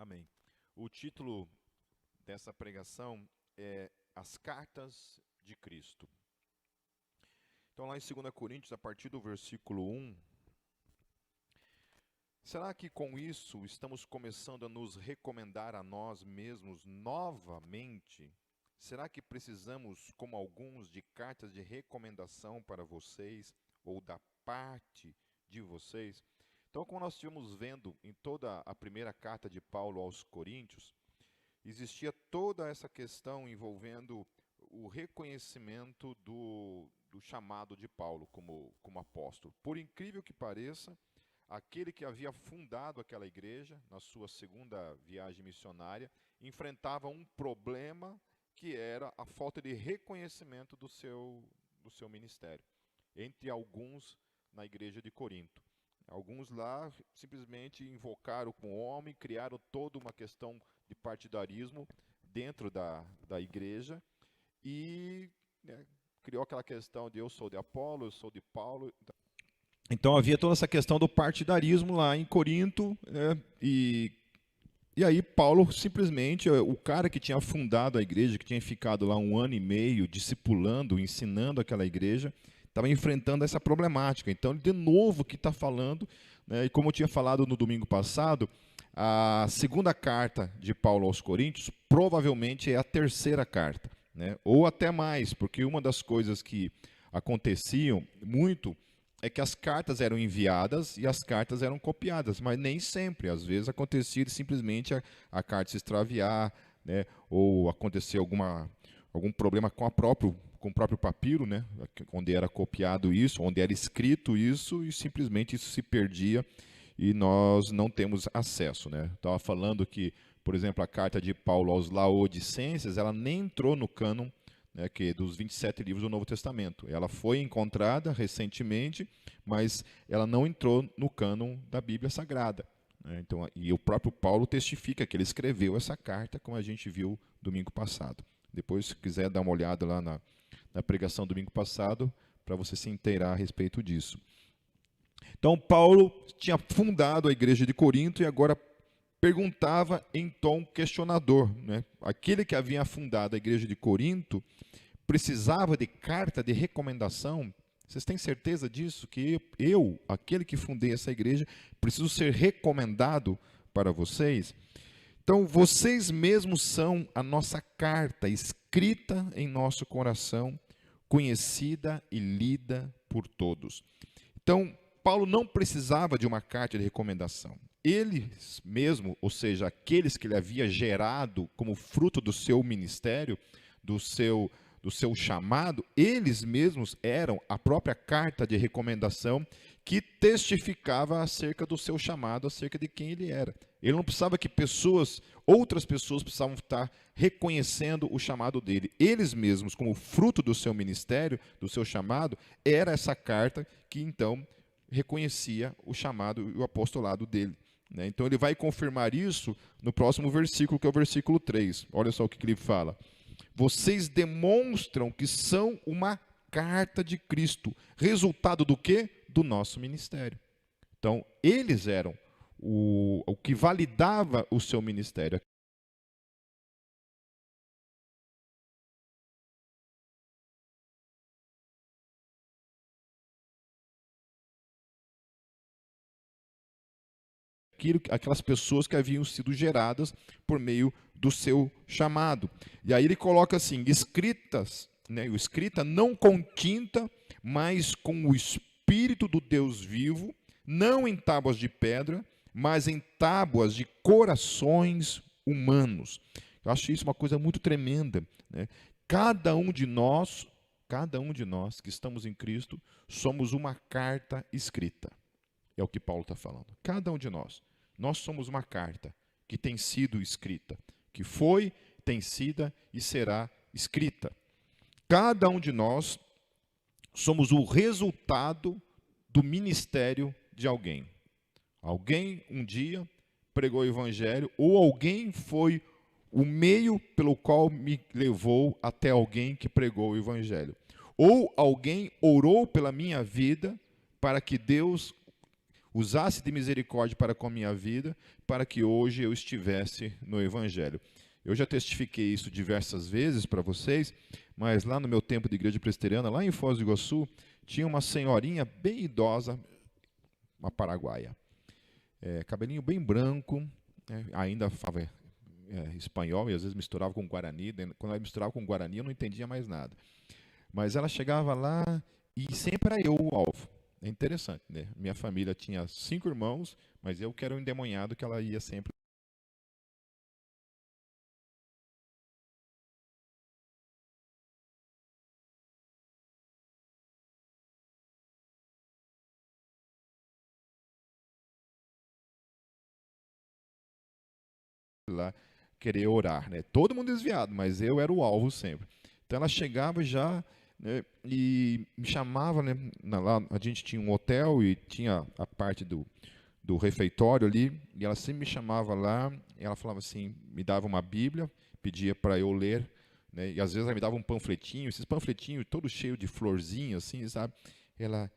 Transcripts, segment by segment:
Amém. O título dessa pregação é As Cartas de Cristo. Então, lá em 2 Coríntios, a partir do versículo 1, será que com isso estamos começando a nos recomendar a nós mesmos novamente? Será que precisamos, como alguns, de cartas de recomendação para vocês, ou da parte de vocês? Então, como nós estivemos vendo em toda a primeira carta de Paulo aos Coríntios, existia toda essa questão envolvendo o reconhecimento do chamado de Paulo como apóstolo. Por incrível que pareça, aquele que havia fundado aquela igreja, na sua segunda viagem missionária, enfrentava um problema que era a falta de reconhecimento do seu ministério, entre alguns na igreja de Corinto. Alguns lá simplesmente invocaram com o homem, criaram toda uma questão de partidarismo dentro da igreja e criou aquela questão de eu sou de Apolo, eu sou de Paulo. Então havia toda essa questão do partidarismo lá em Corinto, e aí Paulo simplesmente, o cara que tinha fundado a igreja, que tinha ficado lá 1 ano e meio discipulando, ensinando aquela igreja, estava enfrentando essa problemática. Então, de novo que está falando, e como eu tinha falado no domingo passado, a segunda carta de Paulo aos Coríntios provavelmente é a terceira carta, ou até mais, porque uma das coisas que aconteciam muito é que as cartas eram enviadas e as cartas eram copiadas, mas nem sempre. Às vezes acontecia de simplesmente a carta se extraviar, ou acontecer algum problema com o próprio papiro, onde era copiado isso, onde era escrito isso, e simplesmente isso se perdia e nós não temos acesso. Estava falando que, por exemplo, a carta de Paulo aos Laodicenses, ela nem entrou no cânon, que é dos 27 livros do Novo Testamento. Ela foi encontrada recentemente, mas ela não entrou no cânon da Bíblia Sagrada. Então, e o próprio Paulo testifica que ele escreveu essa carta, como a gente viu domingo passado. Depois, se quiser dar uma olhada lá na pregação domingo passado, para você se inteirar a respeito disso. Então, Paulo tinha fundado a igreja de Corinto e agora perguntava em tom questionador. Aquele que havia fundado a igreja de Corinto precisava de carta de recomendação. Vocês têm certeza disso? Que eu, aquele que fundei essa igreja, preciso ser recomendado para vocês? Então, vocês mesmos são a nossa carta, escrita em nosso coração, conhecida e lida por todos. Então, Paulo não precisava de uma carta de recomendação. Eles mesmo, ou seja, aqueles que ele havia gerado como fruto do seu ministério, do seu chamado, eles mesmos eram a própria carta de recomendação que testificava acerca do seu chamado, acerca de quem ele era. Ele não precisava que outras pessoas precisavam estar reconhecendo o chamado dele. Eles mesmos, como fruto do seu ministério, do seu chamado, era essa carta que então reconhecia o chamado e o apostolado dele. Então ele vai confirmar isso no próximo versículo, que é o versículo 3. Olha só o que ele fala. Vocês demonstram que são uma carta de Cristo. Resultado do quê? Do nosso ministério. Então, eles eram o que validava o seu ministério. Aquelas pessoas que haviam sido geradas por meio do seu chamado. E aí ele coloca assim, escritas, o escrita não com tinta, mas com o Espírito do Deus vivo, não em tábuas de pedra, mas em tábuas de corações humanos. Eu acho isso uma coisa muito tremenda. Cada um de nós que estamos em Cristo, somos uma carta escrita. É o que Paulo está falando. Cada um de nós. Nós somos uma carta que tem sido escrita, que foi, tem sido e será escrita. Cada um de nós somos o resultado do ministério de alguém. Alguém um dia pregou o evangelho, ou alguém foi o meio pelo qual me levou até alguém que pregou o evangelho. Ou alguém orou pela minha vida para que Deus usasse de misericórdia para com a minha vida, para que hoje eu estivesse no Evangelho. Eu já testifiquei isso diversas vezes para vocês, mas lá no meu tempo de igreja presbiteriana, lá em Foz do Iguaçu, tinha uma senhorinha bem idosa, uma paraguaia, cabelinho bem branco, ainda falava espanhol e às vezes misturava com guarani. Quando ela misturava com guarani eu não entendia mais nada. Mas ela chegava lá e sempre era eu o alvo. É interessante, né? Minha família tinha 5 irmãos, mas eu que era o endemoniado que ela ia sempre lá querer orar, né? Todo mundo desviado, mas eu era o alvo sempre. Então ela chegava já, né, e me chamava, né? Lá a gente tinha um hotel e tinha a parte do refeitório ali, e ela sempre me chamava lá, e ela falava assim, me dava uma Bíblia, pedia para eu ler, né? E às vezes ela me dava um panfletinho, esses panfletinhos todos cheios de florzinha, assim, sabe? Ela,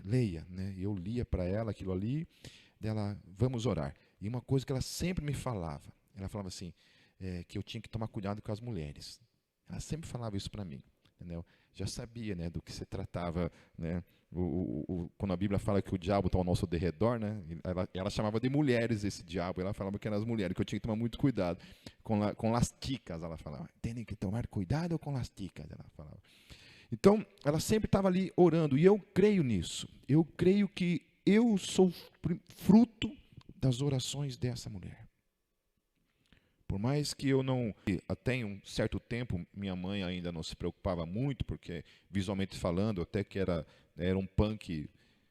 leia, né? E eu lia para ela aquilo ali, dela, vamos orar. E uma coisa que ela sempre me falava, ela falava assim, que eu tinha que tomar cuidado com as mulheres. Ela sempre falava isso para mim, entendeu? Já sabia, né, do que se tratava, né? Quando a Bíblia fala que o diabo está ao nosso derredor, né? Ela chamava de mulheres esse diabo. Ela falava que eram as mulheres, que eu tinha que tomar muito cuidado com las ticas. Ela falava, tem que tomar cuidado com las ticas. Ela falava. Então, ela sempre estava ali orando, e eu creio nisso. Eu creio que eu sou fruto das orações dessa mulher. Por mais que eu não, até um certo tempo, minha mãe ainda não se preocupava muito, porque visualmente falando, até que era um punk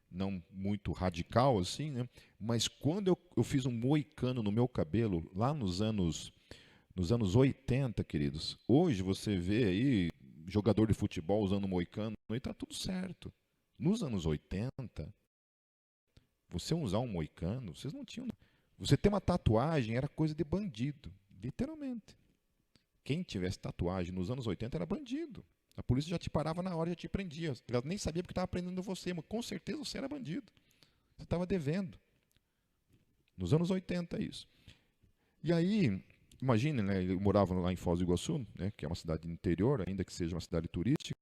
não muito radical assim, né? Mas quando eu fiz um moicano no meu cabelo, lá nos anos 80, queridos, hoje você vê aí jogador de futebol usando moicano e está tudo certo. Nos anos 80, você usar um moicano, vocês não tinham. Você ter uma tatuagem era coisa de bandido, literalmente. Quem tivesse tatuagem nos anos 80 era bandido. A polícia já te parava na hora, já te prendia. Ela nem sabia porque estava prendendo você, mas com certeza você era bandido. Você estava devendo. Nos anos 80, isso. E aí, imagine, né, eu morava lá em Foz do Iguaçu, né, que é uma cidade interior, ainda que seja uma cidade turística.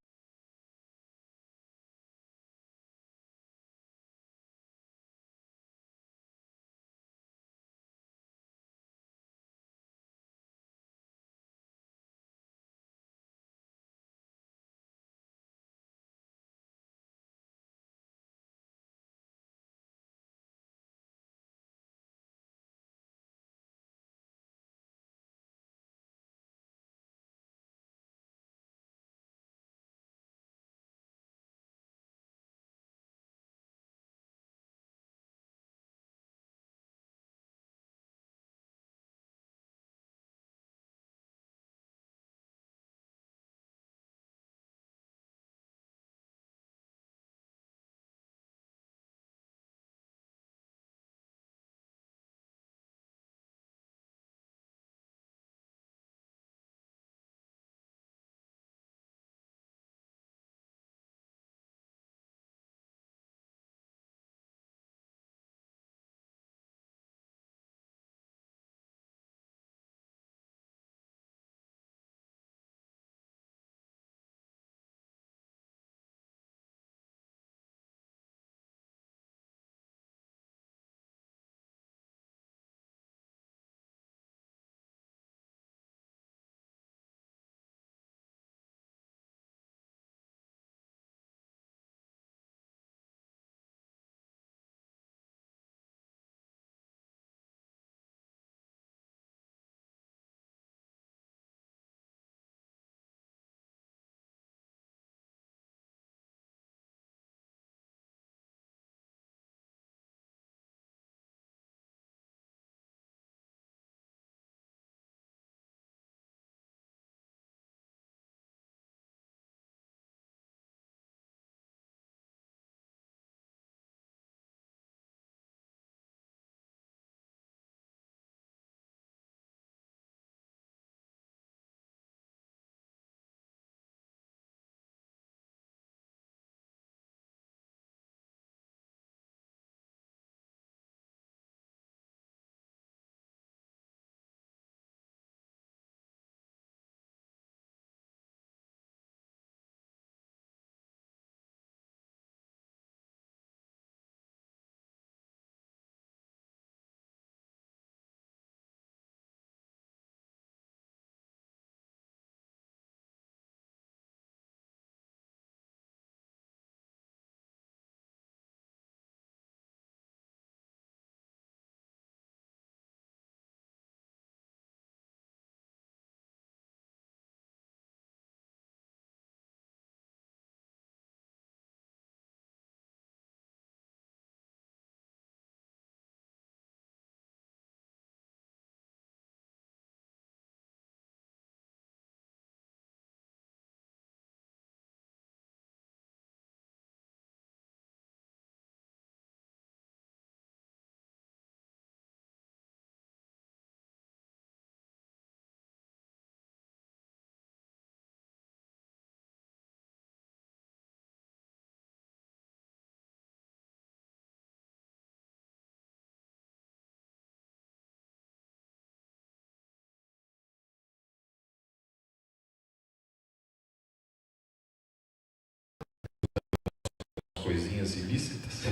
droguinhas ilícitas.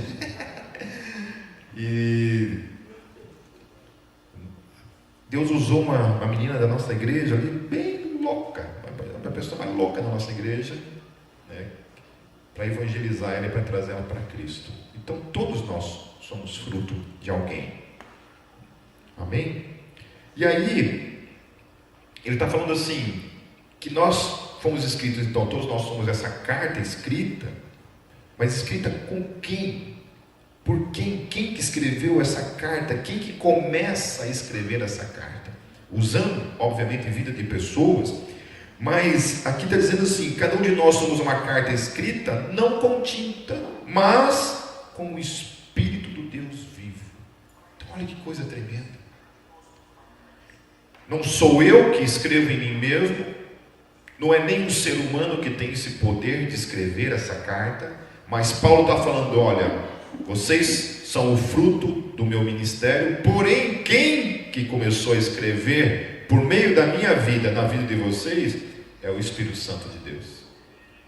E Deus usou uma menina da nossa igreja ali, bem louca, a pessoa mais louca da nossa igreja, né, para evangelizar ela e para trazer ela para Cristo. Então todos nós somos fruto de alguém. Amém? E aí, ele está falando assim, que nós fomos escritos, então todos nós somos essa carta escrita, mas escrita com quem? Por quem? Quem que escreveu essa carta? Quem que começa a escrever essa carta? Usando, obviamente, vida de pessoas, mas aqui está dizendo assim, cada um de nós somos uma carta escrita, não com tinta, mas com o Espírito do Deus vivo. Então olha que coisa tremenda. Não sou eu que escrevo em mim mesmo, não é nem um ser humano que tem esse poder de escrever essa carta, mas Paulo está falando, olha, vocês são o fruto do meu ministério, porém quem que começou a escrever por meio da minha vida, na vida de vocês, é o Espírito Santo de Deus.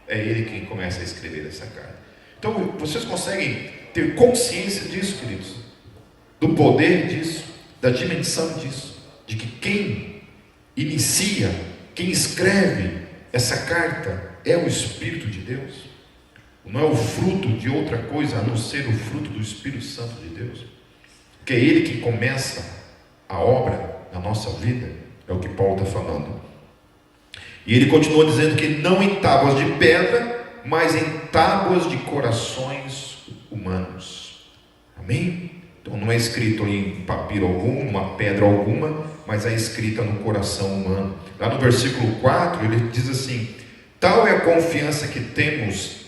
É Ele quem começa a escrever essa carta. Então vocês conseguem ter consciência disso, queridos? Do poder disso, da dimensão disso, de que quem inicia, quem escreve essa carta é o Espírito de Deus. Não é o fruto de outra coisa a não ser o fruto do Espírito Santo de Deus, que é Ele que começa a obra na nossa vida, é o que Paulo está falando. E ele continua dizendo que não em tábuas de pedra, mas em tábuas de corações humanos. Amém? Então não é escrito em papiro algum, numa pedra alguma, mas é escrita no coração humano. Lá no versículo 4 ele diz assim: tal é a confiança que temos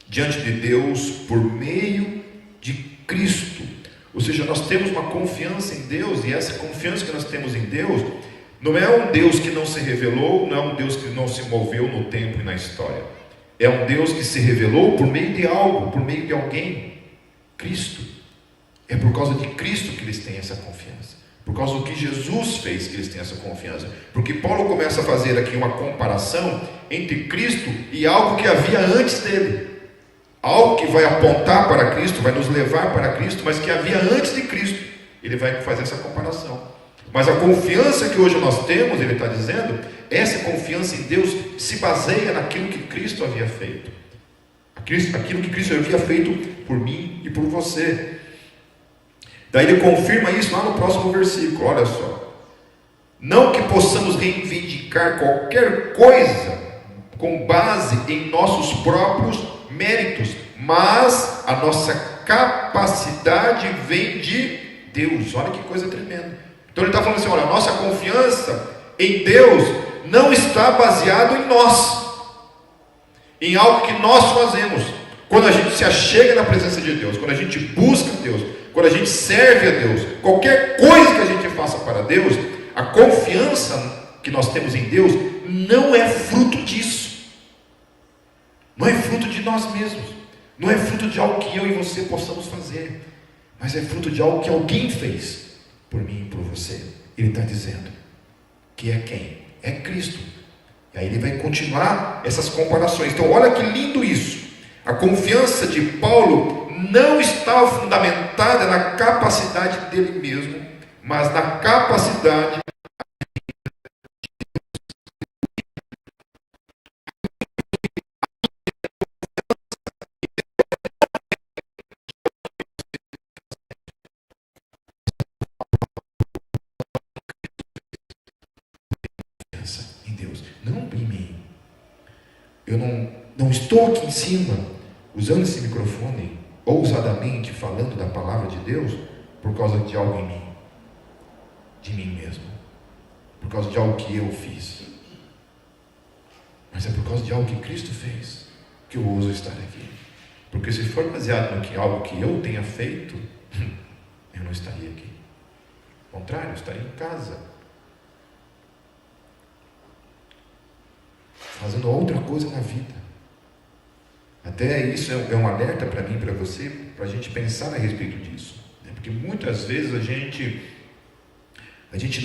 diante de Deus por meio de Cristo. Ou seja, nós temos uma confiança em Deus, e essa confiança que nós temos em Deus não é um Deus que não se revelou, não é um Deus que não se moveu no tempo e na história. É um Deus que se revelou por meio de algo, por meio de alguém, Cristo. É por causa de Cristo que eles têm essa confiança, por causa do que Jesus fez que eles têm essa confiança. Porque Paulo começa a fazer aqui uma comparação entre Cristo e algo que havia antes dele, algo que vai apontar para Cristo, vai nos levar para Cristo, mas que havia antes de Cristo. Ele vai fazer essa comparação. Mas a confiança que hoje nós temos, ele está dizendo, essa confiança em Deus se baseia naquilo que Cristo havia feito, aquilo que Cristo havia feito por mim e por você. Daí ele confirma isso lá no próximo versículo, olha só: não que possamos reivindicar qualquer coisa com base em nossos próprios méritos, mas a nossa capacidade vem de Deus. Olha que coisa tremenda. Então ele está falando assim, olha, a nossa confiança em Deus não está baseado em nós, em algo que nós fazemos. Quando a gente se achega na presença de Deus, quando a gente busca Deus, quando a gente serve a Deus, qualquer coisa que a gente faça para Deus, a confiança que nós temos em Deus não é fruto disso, não é fruto de nós mesmos, não é fruto de algo que eu e você possamos fazer, mas é fruto de algo que alguém fez por mim e por você. Ele está dizendo que é quem? É Cristo. E aí ele vai continuar essas comparações. Então olha que lindo isso. A confiança de Paulo não está fundamentada na capacidade dele mesmo, mas na capacidade em Deus, não em mim. Eu não estou aqui em cima usando esse microfone ousadamente falando da palavra de Deus por causa de algo em mim, de mim mesmo, por causa de algo que eu fiz, mas é por causa de algo que Cristo fez que eu ouso estar aqui. Porque se for baseado no algo que eu tenha feito, eu não estaria aqui. Ao contrário, eu estaria em casa, fazendo outra coisa na vida. Até isso é um alerta para mim e para você, para a gente pensar a respeito disso, né? Porque muitas vezes a gente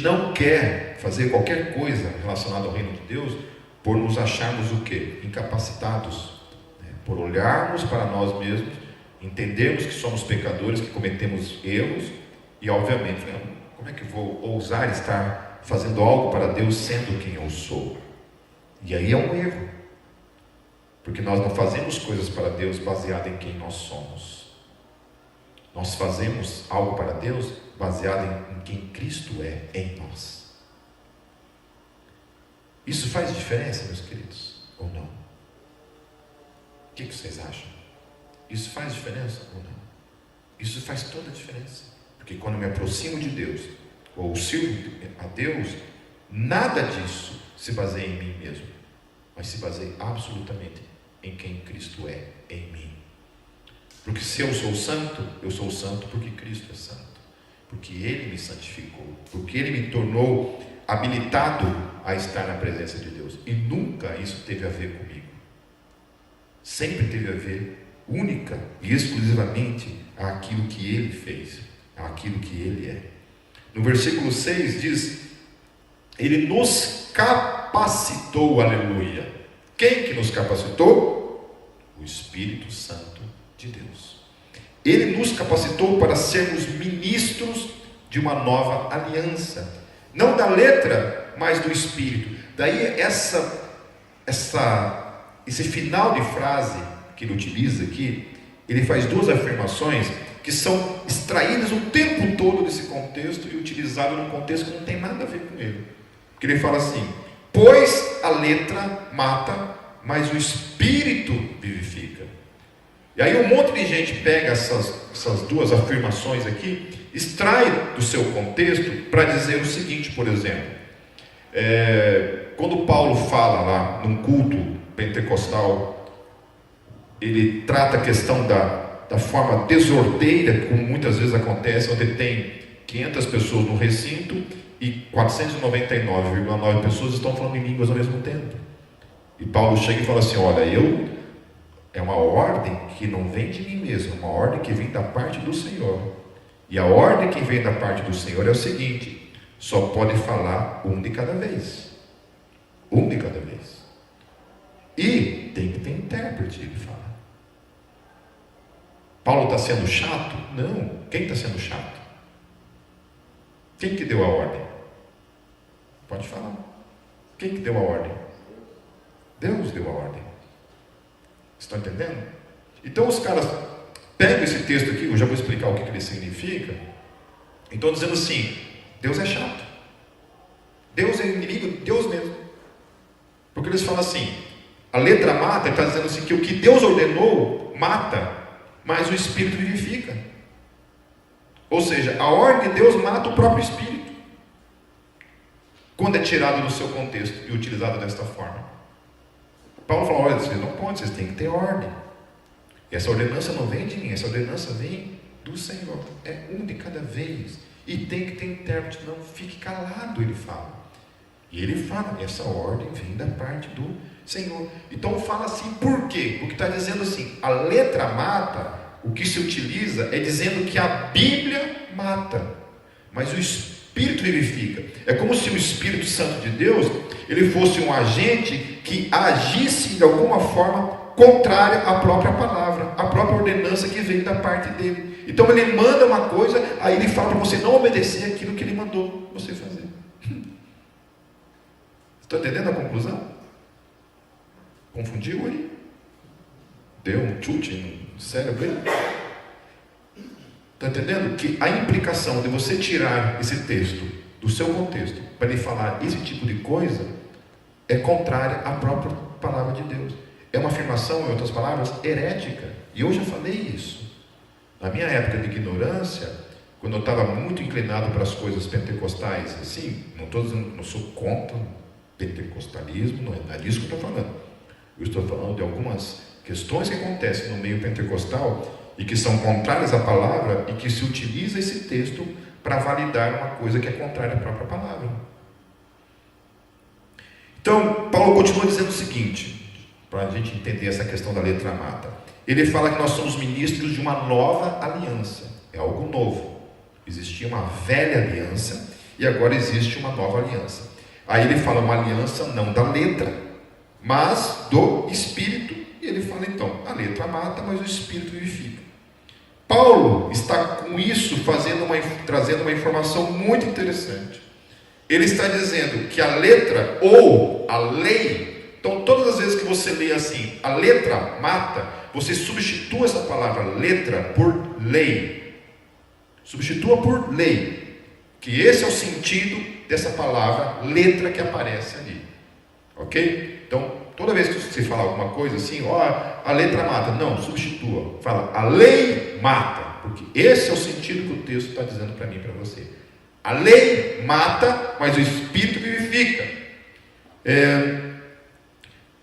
não quer fazer qualquer coisa relacionada ao reino de Deus por nos acharmos o quê? Incapacitados, né? Por olharmos para nós mesmos Entendemos que somos pecadores, que cometemos erros, e obviamente, como é que eu vou ousar estar fazendo algo para Deus sendo quem eu sou? E aí é um erro, porque nós não fazemos coisas para Deus baseado em quem nós somos. Nós fazemos algo para Deus baseado em quem Cristo é em nós. Isso faz diferença, meus queridos, ou não? O que vocês acham? Isso faz diferença ou não? Isso faz toda a diferença. Porque quando eu me aproximo de Deus, ou sirvo a Deus, nada disso se baseia em mim mesmo, mas se baseia absolutamente em quem Cristo é em mim. Porque se eu sou santo porque Cristo é santo, porque Ele me santificou, porque Ele me tornou habilitado a estar na presença de Deus. E nunca isso teve a ver comigo. Sempre teve a ver única e exclusivamente àquilo que Ele fez, àquilo que Ele é. No versículo 6 diz: Ele nos capacitou, aleluia. Quem que nos capacitou? O Espírito Santo de Deus. Ele nos capacitou para sermos ministros de uma nova aliança, não da letra, mas do Espírito. Daí esse final de frase que ele utiliza aqui, ele faz duas afirmações que são extraídas o tempo todo desse contexto e utilizadas num contexto que não tem nada a ver com ele. Porque ele fala assim: pois a letra mata, mas o Espírito vivifica. E aí um monte de gente pega essas duas afirmações aqui, extrai do seu contexto para dizer o seguinte, por exemplo, quando Paulo fala lá num culto pentecostal, ele trata a questão da forma desordeira, como muitas vezes acontece, onde tem 500 pessoas no recinto e 499,9 pessoas estão falando em línguas ao mesmo tempo. E Paulo chega e fala assim: olha, é uma ordem que não vem de mim mesmo, é uma ordem que vem da parte do Senhor. E a ordem que vem da parte do Senhor é o seguinte: só pode falar um de cada vez. Um de cada vez. E tem que ter intérprete, ele fala. Paulo está sendo chato? Não. Quem está sendo chato? Quem que deu a ordem? Pode falar. Quem que deu a ordem? Deus deu a ordem. Estão entendendo? Então os caras pegam esse texto aqui, eu já vou explicar o que ele significa. Então dizendo assim: Deus é chato. Deus é inimigo de Deus mesmo. Porque eles falam assim: a letra mata, ele está dizendo assim que o que Deus ordenou mata, mas o Espírito vivifica. Ou seja, a ordem de Deus mata o próprio Espírito, quando é tirado do seu contexto e utilizado desta forma. Paulo fala: olha, vocês não podem, vocês têm que ter ordem. E essa ordenança não vem de mim, essa ordenança vem do Senhor. É um de cada vez. E tem que ter intérprete, não fique calado, ele fala. E ele fala: essa ordem vem da parte do Senhor. Então fala assim, por quê? Porque está dizendo assim, a letra mata, o que se utiliza é dizendo que a Bíblia mata, mas o Espírito vivifica. É como se o Espírito Santo de Deus, ele fosse um agente que agisse de alguma forma contrária à própria palavra, à própria ordenança que veio da parte dele. Então ele manda uma coisa, aí ele fala para você não obedecer aquilo que ele mandou você fazer. Estão entendendo a conclusão? Confundiu aí? Deu um chute no cérebro aí? Está entendendo? Que a implicação de você tirar esse texto do seu contexto para ele falar esse tipo de coisa é contrária à própria palavra de Deus. É uma afirmação, em outras palavras, herética. E eu já falei isso. Na minha época de ignorância, quando eu estava muito inclinado para as coisas pentecostais, assim, não estou dizendo, não sou contra pentecostalismo, não é disso que eu estou falando. Eu estou falando de algumas questões que acontecem no meio pentecostal e que são contrárias à palavra e que se utiliza esse texto para validar uma coisa que é contrária à própria palavra. Então, Paulo continua dizendo o seguinte, para a gente entender essa questão da letra mata. Ele fala que nós somos ministros de uma nova aliança. É algo novo. Existia uma velha aliança e agora existe uma nova aliança. Aí ele fala uma aliança não da letra, mas do Espírito. E ele fala então, a letra mata, mas o Espírito vivifica. Paulo está com isso trazendo uma informação muito interessante. Ele está dizendo que a letra ou a lei, então todas as vezes que você lê assim, a letra mata, você substitua essa palavra letra por lei. Substitua por lei. Que esse é o sentido dessa palavra letra que aparece ali. Ok? Então, toda vez que você falar alguma coisa assim, a letra mata. Não, substitua. Fala, a lei mata. Porque esse é o sentido que o texto está dizendo para mim e para você. A lei mata, mas o Espírito vivifica.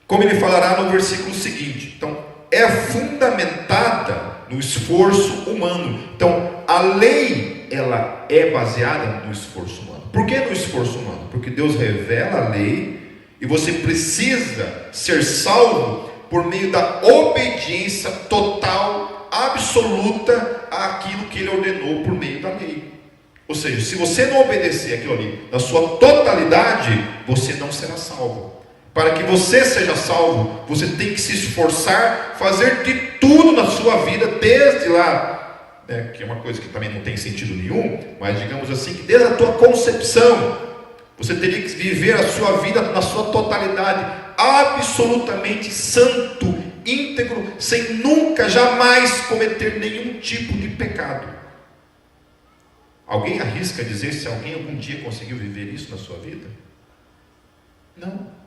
Como ele falará no versículo seguinte. Então, é fundamentada no esforço humano. Então, a lei, ela é baseada no esforço humano. Por que no esforço humano? Porque Deus revela a lei e você precisa ser salvo por meio da obediência total, absoluta àquilo que Ele ordenou por meio da lei. Ou seja, se você não obedecer aquilo ali na sua totalidade, você não será salvo. Para que você seja salvo, você tem que se esforçar, fazer de tudo na sua vida, desde lá, que é uma coisa que também não tem sentido nenhum, mas digamos assim, que desde a tua concepção, você teria que viver a sua vida na sua totalidade, absolutamente santo, íntegro, sem nunca, jamais cometer nenhum tipo de pecado. Alguém arrisca dizer se alguém algum dia conseguiu viver isso na sua vida? Não.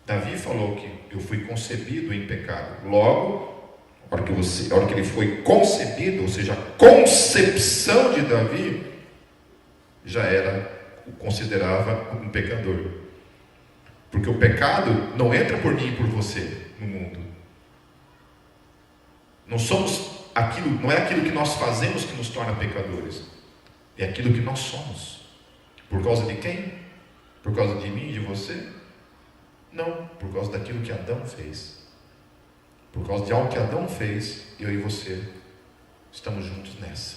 Davi falou que eu fui concebido em pecado. Logo, a hora que ele foi concebido, ou seja, a concepção de Davi, já o considerava um pecador. Porque o pecado não entra por mim e por você no mundo. Não é aquilo que nós fazemos que nos torna pecadores. É aquilo que nós somos. Por causa de quem? Por causa de mim e de você? Não, por causa daquilo que Adão fez. Por causa de algo que Adão fez, eu e você estamos juntos nessa.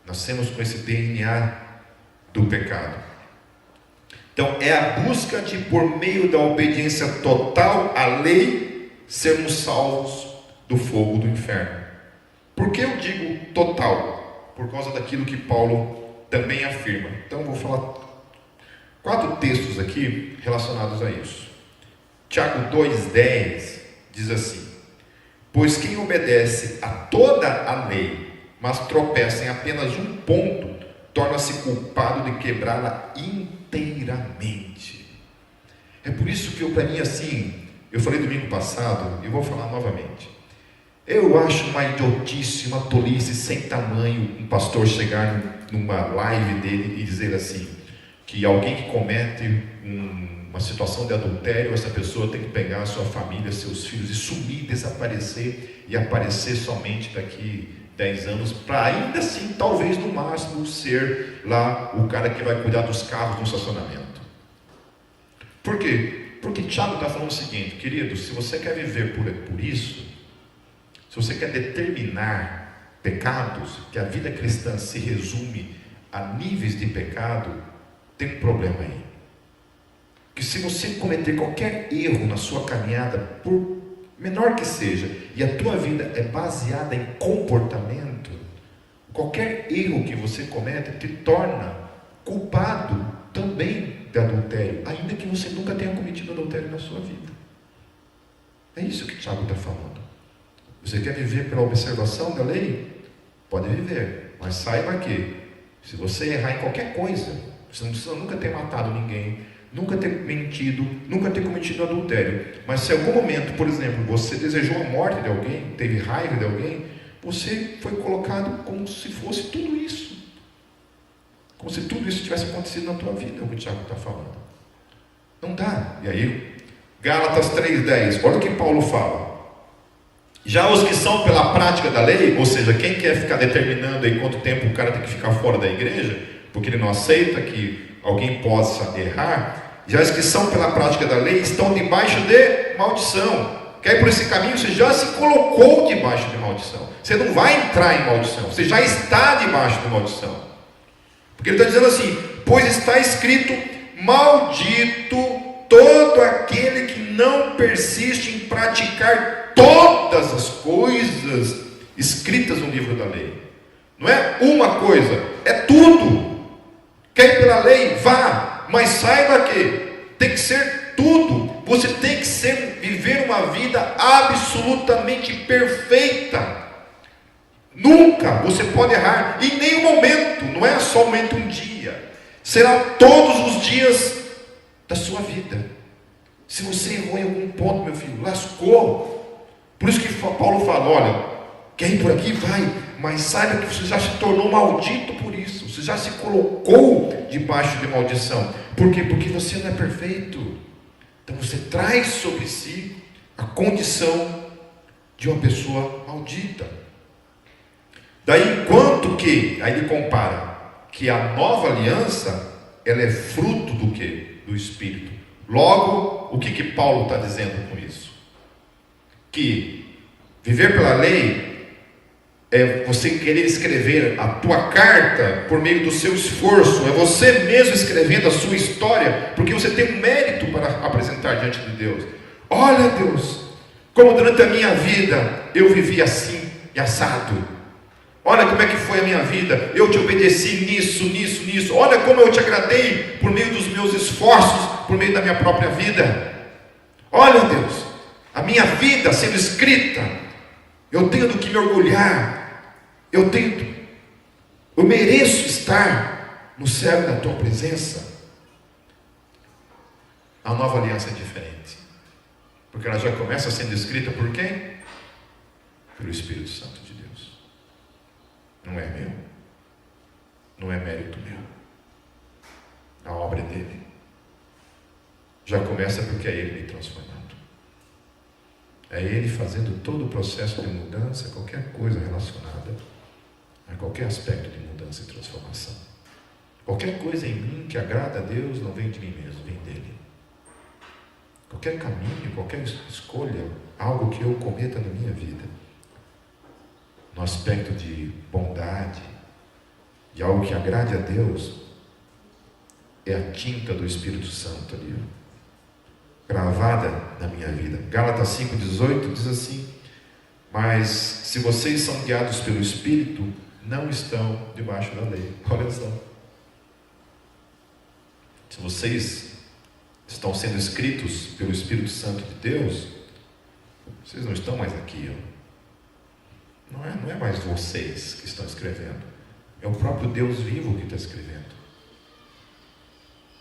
Nascemos com esse DNA do pecado. Então, é a busca de, por meio da obediência total à lei, sermos salvos do fogo do inferno. Por que eu digo total? Por causa daquilo que Paulo também afirma. Então, eu vou falar 4 textos aqui relacionados a isso. Tiago 2,10 diz assim: pois quem obedece a toda a lei, mas tropeça em apenas um ponto, torna-se culpado de quebrá-la inteiramente. É por isso que para mim assim, eu falei domingo passado e vou falar novamente. Eu acho uma idiotice, uma tolice sem tamanho um pastor chegar numa live dele e dizer assim, que alguém que comete uma situação de adultério, essa pessoa tem que pegar a sua família, seus filhos e sumir, desaparecer e aparecer somente daqui 10 anos, para ainda assim, talvez no máximo, ser lá o cara que vai cuidar dos carros no estacionamento. Por quê? Porque Tiago está falando o seguinte, querido, se você quer viver por isso, se você quer determinar pecados, que a vida cristã se resume a níveis de pecado, tem um problema aí. Que se você cometer qualquer erro na sua caminhada, por menor que seja, e a tua vida é baseada em comportamento, qualquer erro que você comete te torna culpado também de adultério, ainda que você nunca tenha cometido adultério na sua vida. É isso que Tiago está falando. Você quer viver pela observação da lei? Pode viver, mas saiba que se você errar em qualquer coisa, você não precisa nunca ter matado ninguém, nunca ter mentido, nunca ter cometido adultério, mas se em algum momento, por exemplo, você desejou a morte de alguém, teve raiva de alguém, você foi colocado como se fosse tudo isso, como se tudo isso tivesse acontecido na tua vida, é o que o Tiago está falando. Não dá. E aí, Gálatas 3,10, olha o que Paulo fala. Já os que são pela prática da lei, ou seja, quem quer ficar determinando aí quanto tempo o cara tem que ficar fora da igreja, porque ele não aceita que alguém possa errar, já os que são pela prática da lei estão debaixo de maldição. Quer ir por esse caminho, você já se colocou debaixo de maldição. Você não vai entrar em maldição, você já está debaixo de maldição. Porque ele está dizendo assim, pois está escrito, maldito todo aquele que não persiste em praticar todas as coisas escritas no livro da lei. Não é uma coisa, é tudo. Quer ir pela lei? Vá, mas saiba que tem que ser tudo. Você tem que viver uma vida absolutamente perfeita. Nunca você pode errar, em nenhum momento, não é somente um dia, será todos os dias da sua vida. Se você errou em algum ponto, meu filho, lascou. Por isso que Paulo fala, olha, quer ir por aqui? Vai, mas saiba que você já se tornou maldito por isso, você já se colocou debaixo de maldição. Por quê? Porque você não é perfeito. Então você traz sobre si a condição de uma pessoa maldita. Daí, enquanto que, aí ele compara, que a nova aliança, ela é fruto do quê? Do Espírito. Logo, o que Paulo está dizendo com isso? Que viver pela lei é você querer escrever a tua carta por meio do seu esforço, é você mesmo escrevendo a sua história, porque você tem um mérito para apresentar diante de Deus. Olha, Deus, como durante a minha vida eu vivi assim e assado. Olha como é que foi a minha vida, eu te obedeci nisso. Olha como eu te agradei por meio dos meus esforços, por meio da minha própria vida. Olha, Deus, a minha vida sendo escrita, eu tenho do que me orgulhar, eu mereço estar no céu da tua presença. A nova aliança é diferente, porque ela já começa sendo escrita por quem? Pelo Espírito Santo de Deus. Não é meu, não é mérito meu, a obra é dele. Já começa porque é ele me transformando, é ele fazendo todo o processo de mudança, qualquer coisa relacionada a qualquer aspecto de mudança e transformação. Qualquer coisa em mim que agrada a Deus não vem de mim mesmo, vem dele. Qualquer caminho, qualquer escolha, algo que eu cometa na minha vida, no aspecto de bondade, de algo que agrade a Deus, é a tinta do Espírito Santo ali, gravada na minha vida. Gálatas 5,18 diz assim: mas se vocês são guiados pelo Espírito, não estão debaixo da lei. Olha só, se vocês estão sendo escritos pelo Espírito Santo de Deus, vocês não estão mais aqui, ó. Não é mais vocês que estão escrevendo, é o próprio Deus vivo que está escrevendo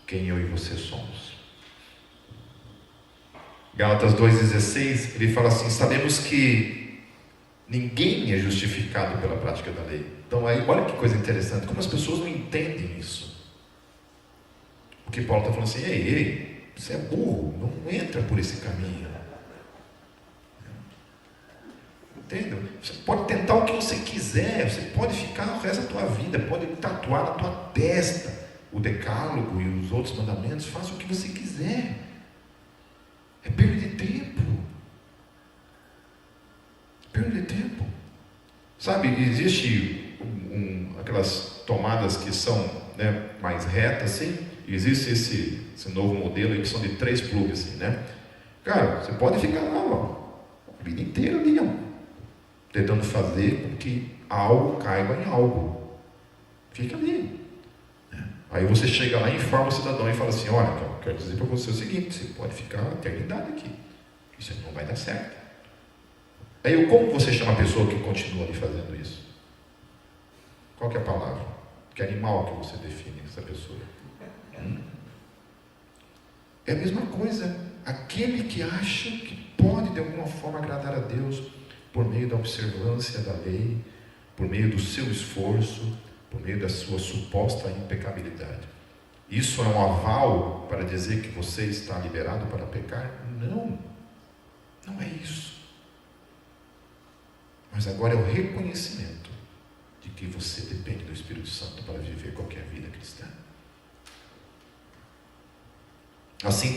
quem eu e você somos. Gálatas 2,16, ele fala assim: sabemos que ninguém é justificado pela prática da lei. Então aí, olha que coisa interessante, como as pessoas não entendem isso. Porque Paulo está falando assim: ei, você é burro, não entra por esse caminho. Entendeu? Você pode tentar o que você quiser, você pode ficar o resto da tua vida, pode tatuar na tua testa o decálogo e os outros mandamentos, faça o que você quiser. É perda de tempo. Perda de tempo. Sabe, existe aquelas tomadas que são, né, mais retas assim, e existe esse novo modelo aí que são de 3 plugs assim, né? Cara, você pode ficar lá, ó, a vida inteira ali, ó, tentando fazer com que algo caiba em algo. Fica ali. Aí você chega lá e informa o cidadão e fala assim: olha, eu quero dizer para você o seguinte, você pode ficar a eternidade aqui, isso não vai dar certo. Aí como você chama a pessoa que continua ali fazendo isso? Qual que é a palavra? Que animal que você define essa pessoa? É a mesma coisa, aquele que acha que pode de alguma forma agradar a Deus por meio da observância da lei, por meio do seu esforço, por meio da sua suposta impecabilidade. Isso é um aval para dizer que você está liberado para pecar? Não, não é isso. Mas agora é o reconhecimento de que você depende do Espírito Santo para viver qualquer vida cristã. Assim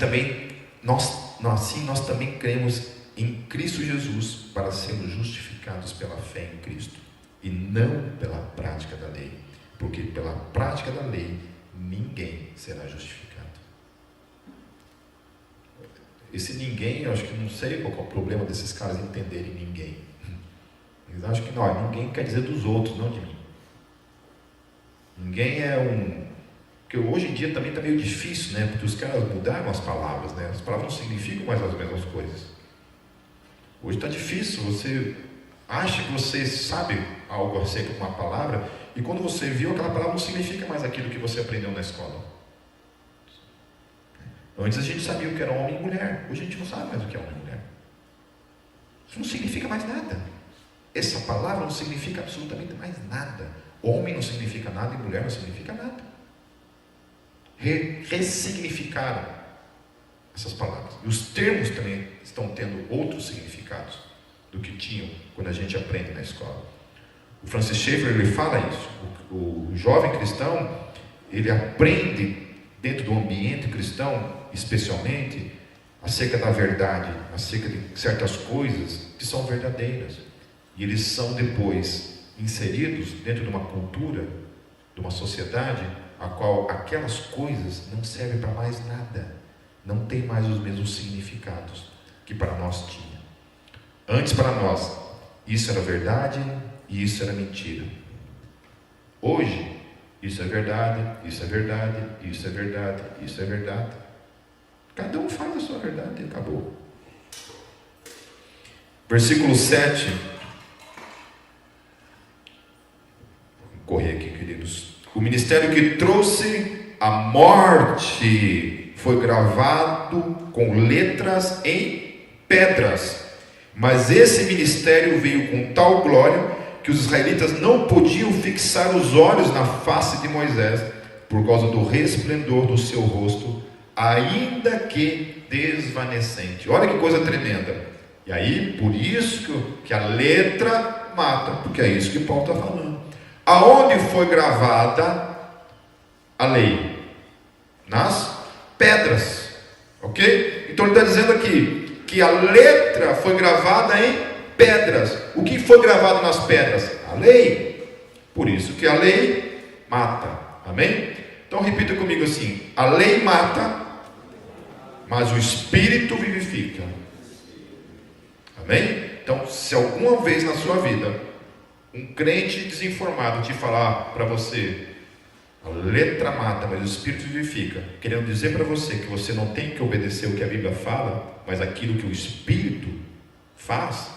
nós também cremos em Cristo Jesus para sermos justificados pela fé em Cristo e não pela prática da lei, porque pela prática da lei ninguém será justificado. Esse ninguém, eu acho que não sei qual é o problema desses caras entenderem ninguém. Eles acham que não, ninguém quer dizer dos outros, não de mim. Ninguém é um... Porque hoje em dia também está meio difícil, né? Porque os caras mudaram as palavras, né? As palavras não significam mais as mesmas coisas. Hoje está difícil, você acha que você sabe algo acerca de uma palavra, e quando você viu, aquela palavra não significa mais aquilo que você aprendeu na escola. Antes a gente sabia o que era homem e mulher, hoje a gente não sabe mais o que é homem e mulher. Isso não significa mais nada. Essa palavra não significa absolutamente mais nada. Homem não significa nada e mulher não significa nada. Ressignificaram essas palavras. E os termos também estão tendo outros significados do que tinham quando a gente aprende na escola. O Francis Schaeffer, ele fala isso. O jovem cristão, ele aprende dentro do ambiente cristão, especialmente, acerca da verdade, acerca de certas coisas que são verdadeiras. E eles são depois inseridos dentro de uma cultura, de uma sociedade, a qual aquelas coisas não servem para mais nada, não tem mais os mesmos significados que para nós tinha. Antes, para nós, isso era verdade e isso era mentira. Hoje, isso é verdade, isso é verdade, isso é verdade, isso é verdade. Cada um faz a sua verdade e acabou. Versículo 7. Vou correr aqui, queridos. O ministério que trouxe a morte foi gravado com letras em pedras. Mas esse ministério veio com tal glória que os israelitas não podiam fixar os olhos na face de Moisés por causa do resplendor do seu rosto, ainda que desvanecente. Olha que coisa tremenda. E aí, por isso que a letra mata, porque é isso que Paulo está falando. Aonde foi gravada a lei? Nas pedras, ok? Então ele está dizendo aqui que a letra foi gravada em pedras. O que foi gravado nas pedras? A lei. Por isso que a lei mata. Amém? Então repita comigo assim: a lei mata, mas o Espírito vivifica. Amém? Então, se alguma vez na sua vida um crente desinformado te falar para você, a letra mata, mas o Espírito vivifica, querendo dizer para você que você não tem que obedecer o que a Bíblia fala, mas aquilo que o Espírito faz,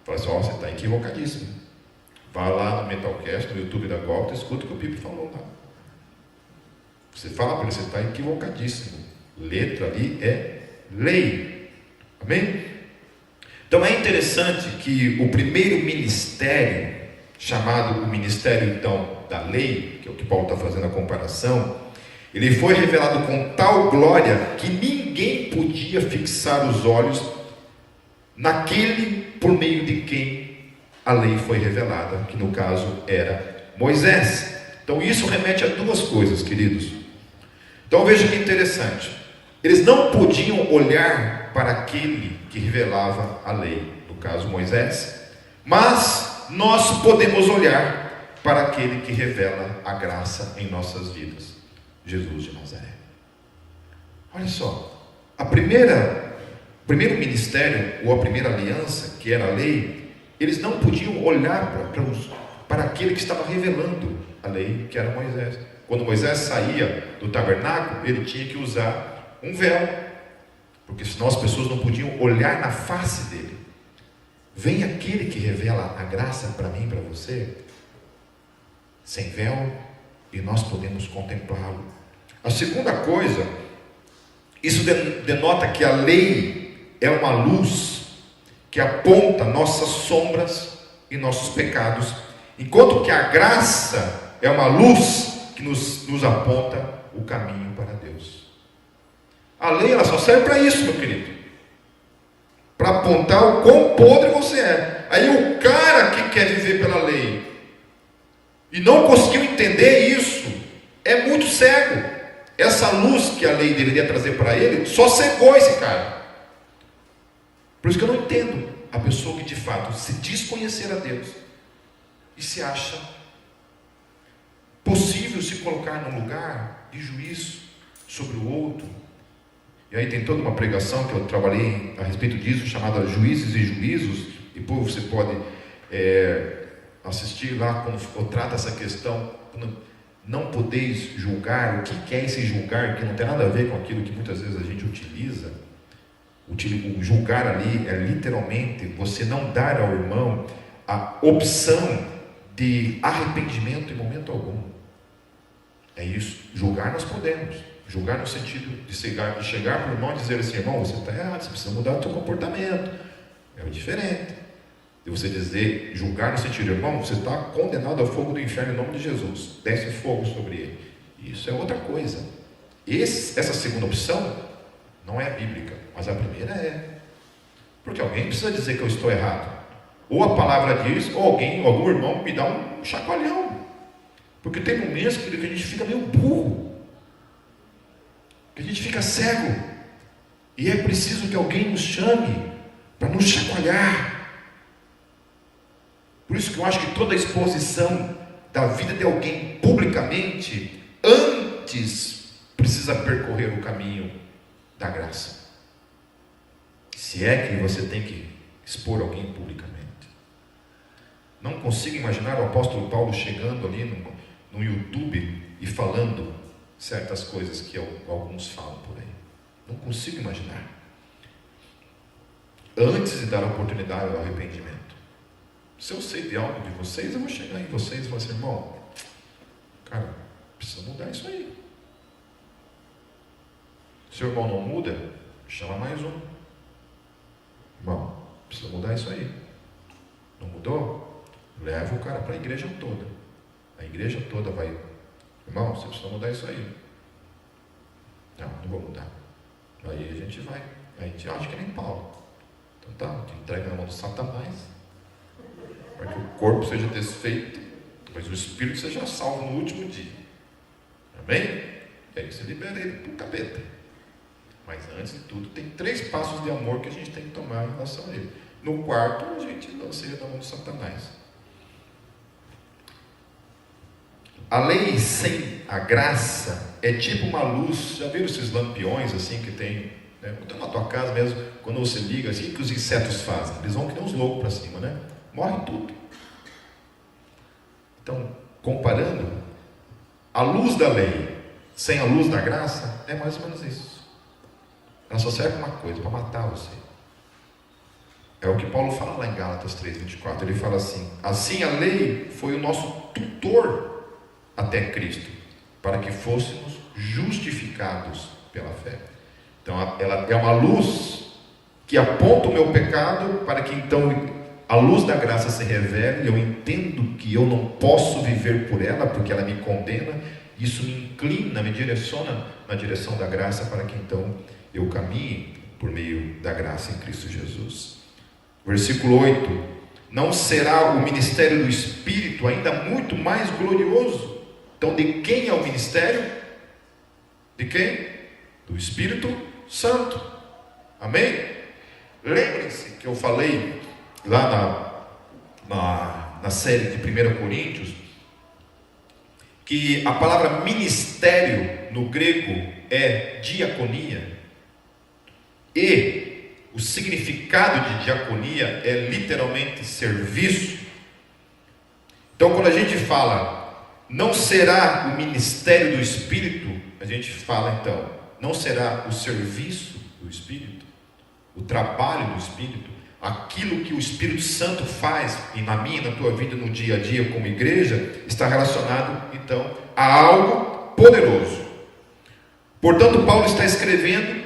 fala assim: você está equivocadíssimo. Vá lá no Metalcast, no YouTube da Golta, escuta o que o Pipe falou lá. Você fala para ele: você está equivocadíssimo. Letra ali é lei. Amém? Então é interessante que o primeiro ministério, chamado o ministério então da lei, que é o que Paulo está fazendo a comparação, ele foi revelado com tal glória que ninguém podia fixar os olhos naquele por meio de quem a lei foi revelada, que no caso era Moisés. Então isso remete a duas coisas, queridos. Então veja que interessante. Eles não podiam olhar para aquele que revelava a lei, no caso Moisés, mas nós podemos olhar para aquele que revela a graça em nossas vidas, Jesus de Nazaré. Olha só, o primeiro ministério, ou a primeira aliança, que era a lei, eles não podiam olhar para aquele que estava revelando a lei, que era Moisés. Quando Moisés saía do tabernáculo, ele tinha que usar um véu, porque senão as pessoas não podiam olhar na face dele. Vem aquele que revela a graça para mim e para você, sem véu, e nós podemos contemplá-lo. A segunda coisa, isso denota que a lei é uma luz que aponta nossas sombras e nossos pecados, enquanto que a graça é uma luz que nos aponta o caminho para Deus. A lei, ela só serve para isso, meu querido, para apontar o quão podre você é. Aí o cara que quer viver pela lei e não conseguiu entender isso, é muito cego. Essa luz que a lei deveria trazer para ele, só cegou esse cara. Por isso que eu não entendo a pessoa que de fato se diz conhecer a Deus e se acha possível se colocar num lugar de juízo sobre o outro. E aí tem toda uma pregação que eu trabalhei a respeito disso, chamada Juízes e Juízos. Depois você pode assistir lá quando trata essa questão, não podeis julgar. O que é esse julgar, que não tem nada a ver com aquilo que muitas vezes a gente utiliza? O julgar ali é literalmente você não dar ao irmão a opção de arrependimento em momento algum. É isso. Julgar nós podemos. Julgar no sentido de chegar para o irmão e dizer assim: irmão, você está errado, você precisa mudar o seu comportamento. É diferente de você dizer, julgar no sentido: irmão, você está condenado ao fogo do inferno em nome de Jesus, desce fogo sobre ele. Isso é outra coisa. Essa segunda opção não é bíblica, mas a primeira é. Porque alguém precisa dizer que eu estou errado. Ou a palavra diz, ou algum irmão me dá um chacoalhão. Porque tem momentos que a gente fica meio burro, que a gente fica cego, e é preciso que alguém nos chame para nos chacoalhar. Por isso que eu acho que toda a exposição da vida de alguém publicamente, antes precisa percorrer o caminho da graça. Se é que você tem que expor alguém publicamente. Não consigo imaginar o apóstolo Paulo chegando ali no YouTube e falando certas coisas que alguns falam por aí. Não consigo imaginar. Antes de dar a oportunidade ao arrependimento. Se eu sei de algo de vocês, eu vou chegar em vocês e falar assim: irmão, cara, precisa mudar isso aí. Se o irmão não muda, chama mais um. Irmão, precisa mudar isso aí. Não mudou? Leva o cara para a igreja toda. A igreja toda vai: irmão, você precisa mudar isso aí. Não vou mudar. Aí a gente vai. Aí a gente acha que nem Paulo. Então tá, te entrega na mão do Satanás, para que o corpo seja desfeito, mas o espírito seja salvo no último dia. Amém? E aí você libera ele para o capeta. Mas antes de tudo, tem 3 passos de amor que a gente tem que tomar em relação a ele. No quarto, a gente lança ele na mão do Satanás. A lei sem a graça é tipo uma luz. Já viram esses lampiões assim que tem, né? Então, na tua casa mesmo, quando você liga assim, o que os insetos fazem? Eles vão que nem uns loucos para cima, né? Morre tudo. Então, comparando, a luz da lei sem a luz da graça é mais ou menos isso. Ela só serve para uma coisa: para matar você. É o que Paulo fala lá em Gálatas 3:24. Ele fala assim: assim a lei foi o nosso tutor até Cristo, para que fôssemos justificados pela fé. Então ela é uma luz que aponta o meu pecado, para que então a luz da graça se revele, e eu entendo que eu não posso viver por ela, porque ela me condena. Isso me inclina, me direciona na direção da graça, para que então eu caminhe por meio da graça em Cristo Jesus. Versículo 8: não será o ministério do Espírito ainda muito mais glorioso? Então, de quem é o ministério? De quem? Do Espírito Santo. Amém? Lembrem-se que eu falei lá na série de 1 Coríntios, que a palavra ministério no grego é diaconia, e o significado de diaconia é literalmente serviço. Então, quando a gente fala não será o ministério do Espírito, a gente fala então, não será o serviço do Espírito, o trabalho do Espírito, aquilo que o Espírito Santo faz e na minha e na tua vida no dia a dia como igreja, está relacionado então a algo poderoso. Portanto, Paulo está descrevendo,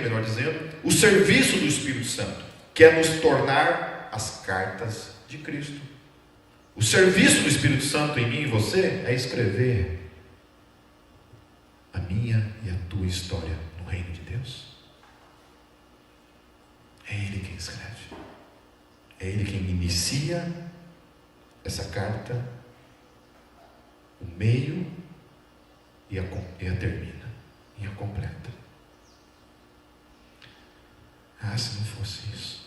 melhor dizendo, o serviço do Espírito Santo, que é nos tornar as cartas de Cristo. O serviço do Espírito Santo em mim e você é escrever a minha e a tua história no reino de Deus. É Ele quem escreve. É Ele quem inicia essa carta, o meio e a termina, e a completa. Se não fosse isso.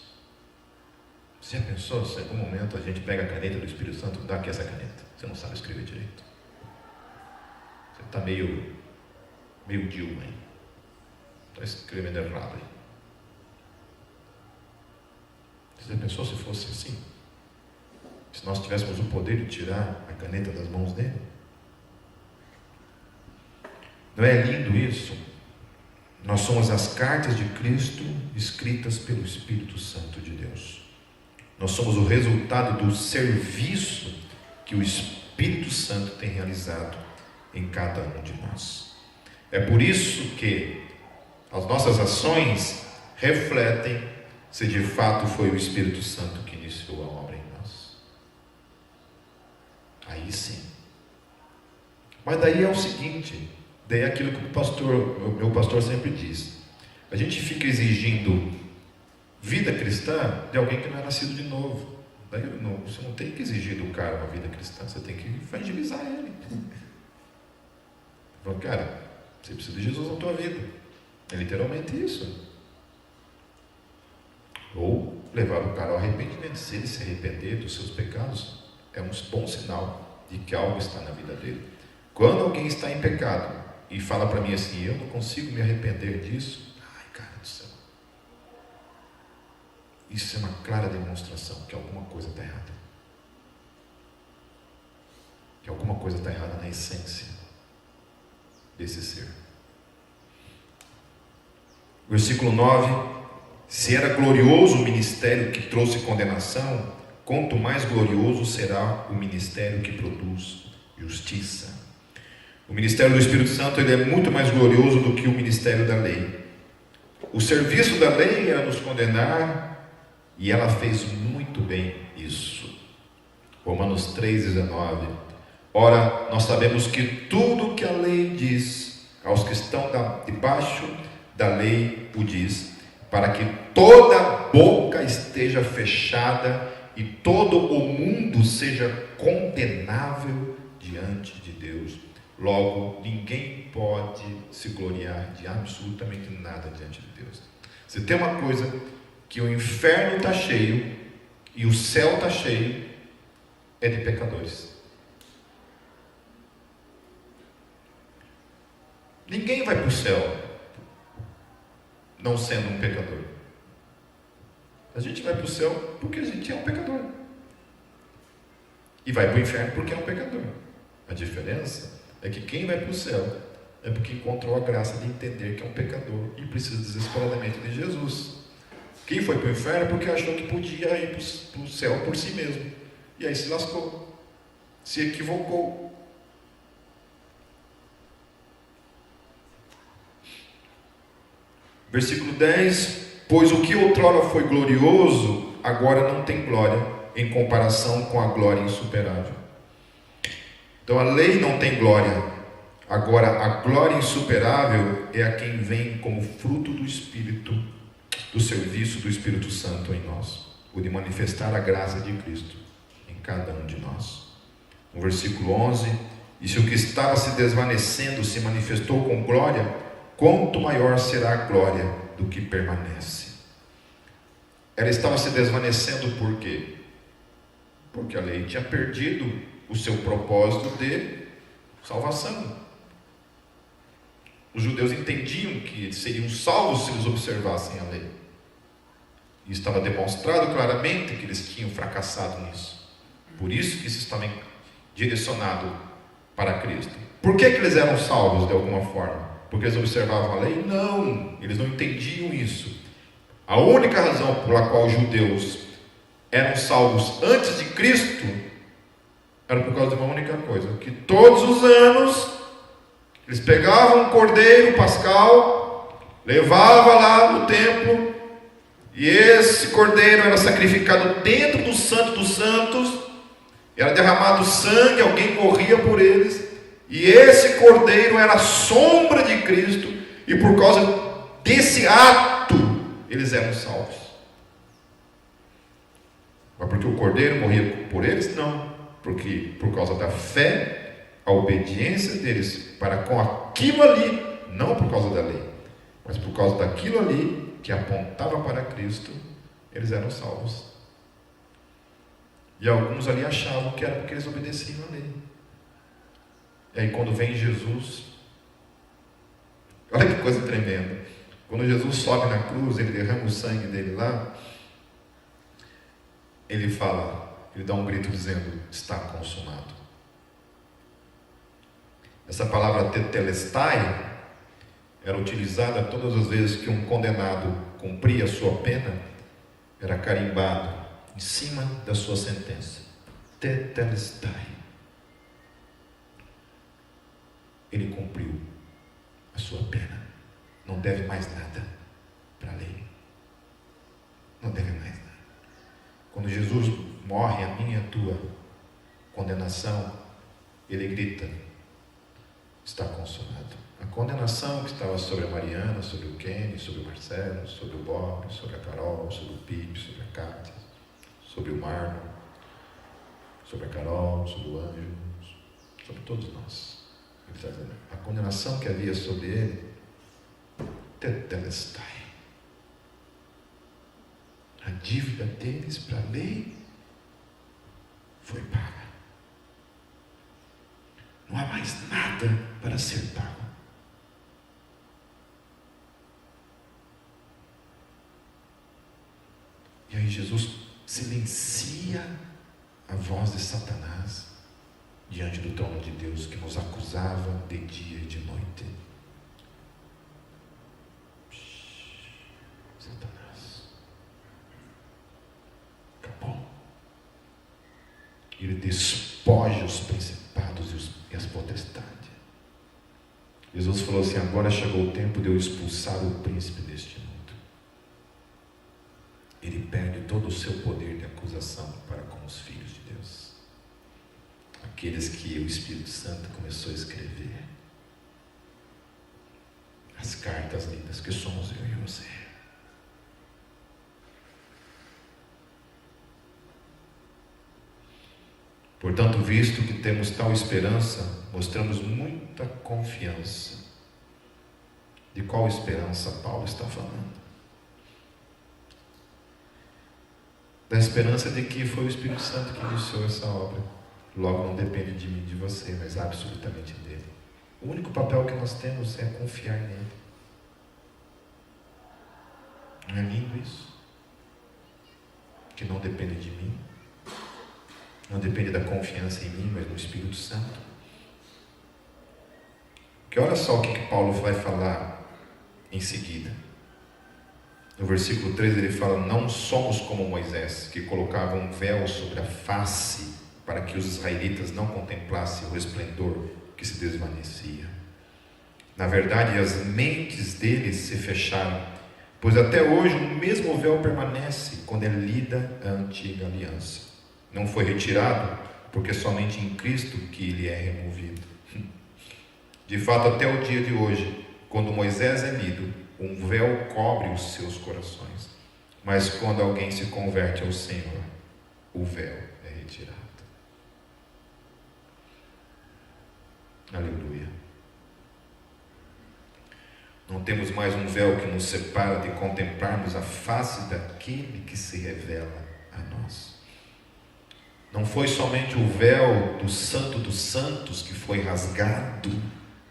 Você já pensou se em algum momento a gente pega a caneta do Espírito Santo e dá aqui essa caneta? Você não sabe escrever direito. Você está meio Dilma aí. Está escrevendo errado aí. Você já pensou se fosse assim? se nós tivéssemos o poder de tirar a caneta das mãos dele? Não é lindo isso? Nós somos as cartas de Cristo escritas pelo Espírito Santo de Deus. Nós somos o resultado do serviço que o Espírito Santo tem realizado em cada um de nós. É por isso que as nossas ações refletem se de fato foi o Espírito Santo que iniciou a obra em nós. Aí sim. Mas daí é o seguinte, daí é aquilo que o meu pastor sempre diz. A gente fica exigindo vida cristã de alguém que não é nascido de novo. Daí você não tem que exigir do cara uma vida cristã, você tem que evangelizar ele. Fala, cara, você precisa de Jesus na tua vida. É literalmente isso. Ou levar o cara ao arrependimento. Se ele se arrepender dos seus pecados, é um bom sinal de que algo está na vida dele. Quando alguém está em pecado e fala para mim assim, eu não consigo me arrepender disso, ai, cara do céu, isso é uma clara demonstração que alguma coisa está errada. Que alguma coisa está errada na essência desse ser. Versículo 9: se era glorioso o ministério que trouxe condenação, quanto mais glorioso será o ministério que produz justiça. O ministério do Espírito Santo, ele é muito mais glorioso do que o ministério da lei. O serviço da lei era nos condenar, e ela fez muito bem isso. Romanos 3,19: ora, nós sabemos que tudo que a lei diz, aos que estão debaixo da lei o diz, para que toda boca esteja fechada e todo o mundo seja condenável diante de Deus. Logo, ninguém pode se gloriar de absolutamente nada diante de Deus. Se tem uma coisa que o inferno está cheio e o céu está cheio, é de pecadores. Ninguém vai para o céu não sendo um pecador. A gente vai para o céu porque a gente é um pecador. E vai para o inferno porque é um pecador. A diferença é que quem vai para o céu é porque encontrou a graça de entender que é um pecador e precisa desesperadamente de Jesus. Quem foi para o inferno é porque achou que podia ir para o céu por si mesmo. E aí se lascou. Se equivocou. Versículo 10: pois o que outrora foi glorioso, agora não tem glória, em comparação com a glória insuperável. Então a lei não tem glória, agora a glória insuperável é a quem vem como fruto do Espírito, do serviço do Espírito Santo em nós, o de manifestar a graça de Cristo em cada um de nós. No versículo 11: e se o que estava se desvanecendo se manifestou com glória, quanto maior será a glória do que permanece. Ela estava se desvanecendo por quê? Porque a lei tinha perdido o seu propósito de salvação. Os judeus entendiam que eles seriam salvos se eles observassem a lei. E estava demonstrado claramente que eles tinham fracassado nisso. Por isso que isso estava direcionado para Cristo. Por que eles eram salvos de alguma forma? Porque eles observavam a lei? Não, eles não entendiam isso. A única razão pela qual os judeus eram salvos antes de Cristo era por causa de uma única coisa: que todos os anos eles pegavam um cordeiro pascal, levavam lá no templo, e esse cordeiro era sacrificado dentro do Santo dos Santos, era derramado sangue, alguém morria por eles. E esse cordeiro era a sombra de Cristo, e por causa desse ato, eles eram salvos. Mas porque o cordeiro morria por eles? Não. Porque por causa da fé, a obediência deles para com aquilo ali, não por causa da lei, mas por causa daquilo ali que apontava para Cristo, eles eram salvos. E alguns ali achavam que era porque eles obedeciam a lei. E aí quando vem Jesus, olha que coisa tremenda, quando Jesus sobe na cruz, ele derrama o sangue dele lá, ele fala: ele dá um grito dizendo: está consumado. Essa palavra tetelestai era utilizada todas as vezes que um condenado cumpria a sua pena, era carimbado em cima da sua sentença. Tetelestai. Ele cumpriu a sua pena. Não deve mais nada para a lei. Não deve mais nada. Quando Jesus morre a minha e a tua condenação, ele grita: está consumado. A condenação que estava sobre a Mariana, sobre o Kenny, sobre o Marcelo, sobre o Bob, sobre a Carol, sobre o Pipe, sobre a Cátia, sobre o Marlon, sobre a Carol, sobre o Anjo, sobre todos nós. Ele está dizendo, a condenação que havia sobre ele, tetelestai. A dívida deles para a lei foi paga. Não há mais nada para ser pago. E aí Jesus silencia a voz de Satanás diante do trono de Deus, que nos acusava de dia e de noite. Satanás, acabou. Ele despoja os principados e as potestades. Jesus falou assim: agora chegou o tempo de eu expulsar o príncipe deste mundo. Ele perde todo o seu poder de acusação para com os filhos de Deus, aqueles que o Espírito Santo começou a escrever as cartas lindas que somos eu e você. Portanto, visto que temos tal esperança, mostramos muita confiança. De qual esperança Paulo está falando? Da esperança de que foi o Espírito Santo que iniciou essa obra. Logo, não depende de mim, de você, mas absolutamente dele. O único papel que nós temos é confiar nele. Não é lindo isso? Que não depende de mim. Não depende da confiança em mim, mas no Espírito Santo. Porque olha só o que Paulo vai falar em seguida. No versículo 3 ele fala: não somos como Moisés, que colocava um véu sobre a face, para que os israelitas não contemplassem o resplendor que se desvanecia. Na verdade, as mentes deles se fecharam, pois até hoje o mesmo véu permanece quando é lida a antiga aliança. Não foi retirado, porque somente em Cristo que ele é removido. De fato, até o dia de hoje, quando Moisés é lido, um véu cobre os seus corações. Mas quando alguém se converte ao Senhor, o véu é retirado. Aleluia. Não temos mais um véu que nos separa de contemplarmos a face daquele que se revela a nós. Não foi somente o véu do Santo dos Santos que foi rasgado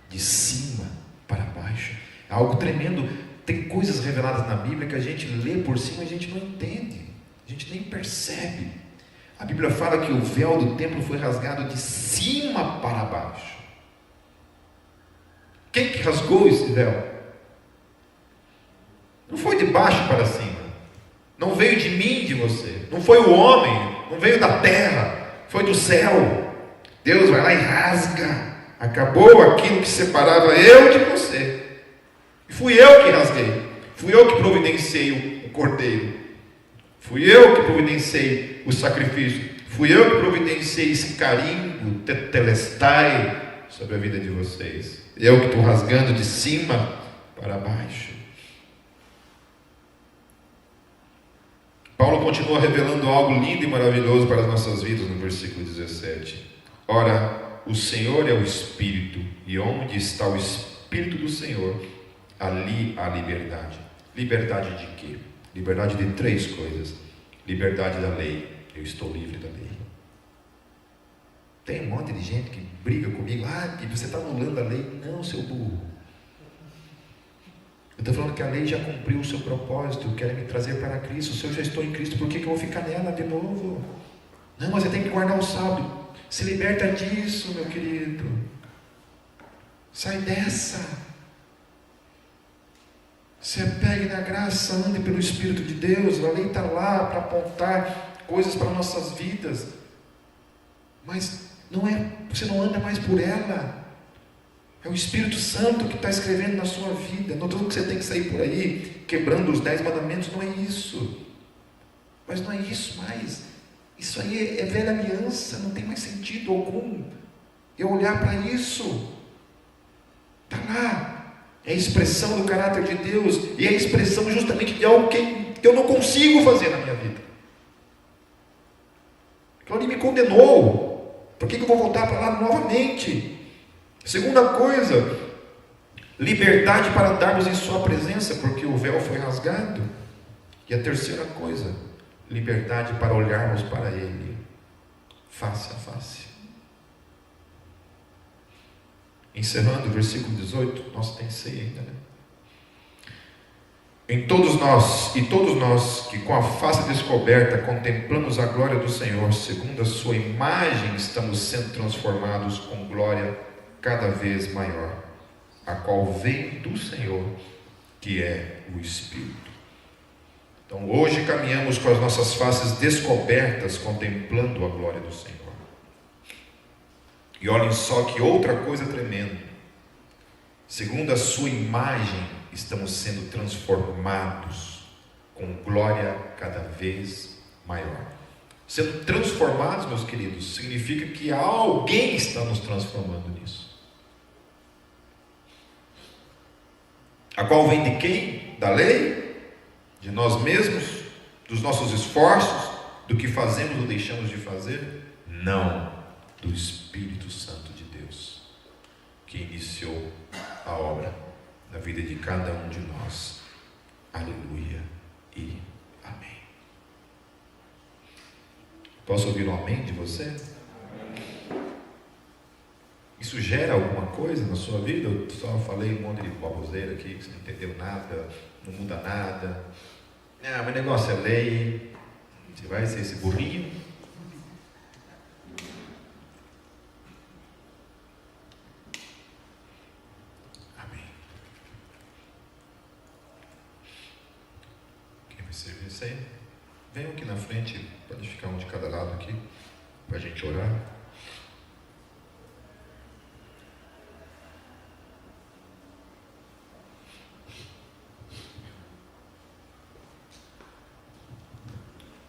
de cima para baixo. É algo tremendo. Tem coisas reveladas na Bíblia que a gente lê por cima e a gente não entende. A gente nem percebe. A Bíblia fala que o véu do templo foi rasgado de cima para baixo. Quem que rasgou esse véu? Não foi de baixo para cima. Não veio de mim, de você. Não foi o homem. Não veio da terra. Foi do céu. Deus vai lá e rasga. Acabou aquilo que separava eu de você. E fui eu que rasguei. Fui eu que providenciei o cordeiro. Fui eu que providenciei o sacrifício. Fui eu que providenciei esse carimbo, tetelestai, sobre a vida de vocês. Eu que estou rasgando de cima para baixo. Paulo continua revelando algo lindo e maravilhoso para as nossas vidas no versículo 17. Ora, o Senhor é o Espírito, e onde está o Espírito do Senhor, ali há liberdade. Liberdade de quê? Liberdade de três coisas. Liberdade da lei. Eu estou livre da lei. Tem um monte de gente que briga comigo. Que você está anulando a lei. Não, seu burro. Eu estou falando que a lei já cumpriu o seu propósito, quer me trazer para Cristo. Se eu já estou em Cristo, por que eu vou ficar nela de novo? Não, mas você tem que guardar o sábado. Se liberta disso, meu querido. Sai dessa. Se apegue na graça, ande pelo Espírito de Deus. A lei está lá para apontar coisas para nossas vidas. Mas você não anda mais por ela. É o Espírito Santo que está escrevendo na sua vida. Não estou dizendo que você tem que sair por aí quebrando os 10 mandamentos. Não é isso. Mas não é isso mais. Isso aí é velha aliança. Não tem mais sentido algum eu olhar para isso. Está lá. É a expressão do caráter de Deus. E é a expressão justamente de algo que eu não consigo fazer na minha vida. Aquilo ali me condenou. Por que eu vou voltar para lá novamente? Segunda coisa, liberdade para darmos em sua presença, porque o véu foi rasgado. E a terceira coisa, liberdade para olharmos para Ele, face a face. Encerrando o versículo 18, nossa, tem ceia ainda, né? Todos nós que com a face descoberta contemplamos a glória do Senhor, segundo a sua imagem, estamos sendo transformados com glória cada vez maior, a qual vem do Senhor, que é o Espírito. Então hoje caminhamos com as nossas faces descobertas, contemplando a glória do Senhor. E olhem só que outra coisa tremenda, segundo a sua imagem, estamos sendo transformados com glória cada vez maior. Sendo transformados, meus queridos, significa que alguém está nos transformando nisso. A qual vem de quem? Da lei? De nós mesmos? Dos nossos esforços? Do que fazemos ou deixamos de fazer? Não, do Espírito Santo de Deus, que iniciou a obra na vida de cada um de nós. Aleluia e amém. Posso ouvir um amém de você? Isso gera alguma coisa na sua vida? Eu só falei um monte de baboseira aqui, que você não entendeu nada, não muda nada. Ah, meu negócio é lei. Você vai ser esse burrinho? Amém. Quem vai servir isso aí? Venham aqui na frente, pode ficar um de cada lado aqui, para a gente orar.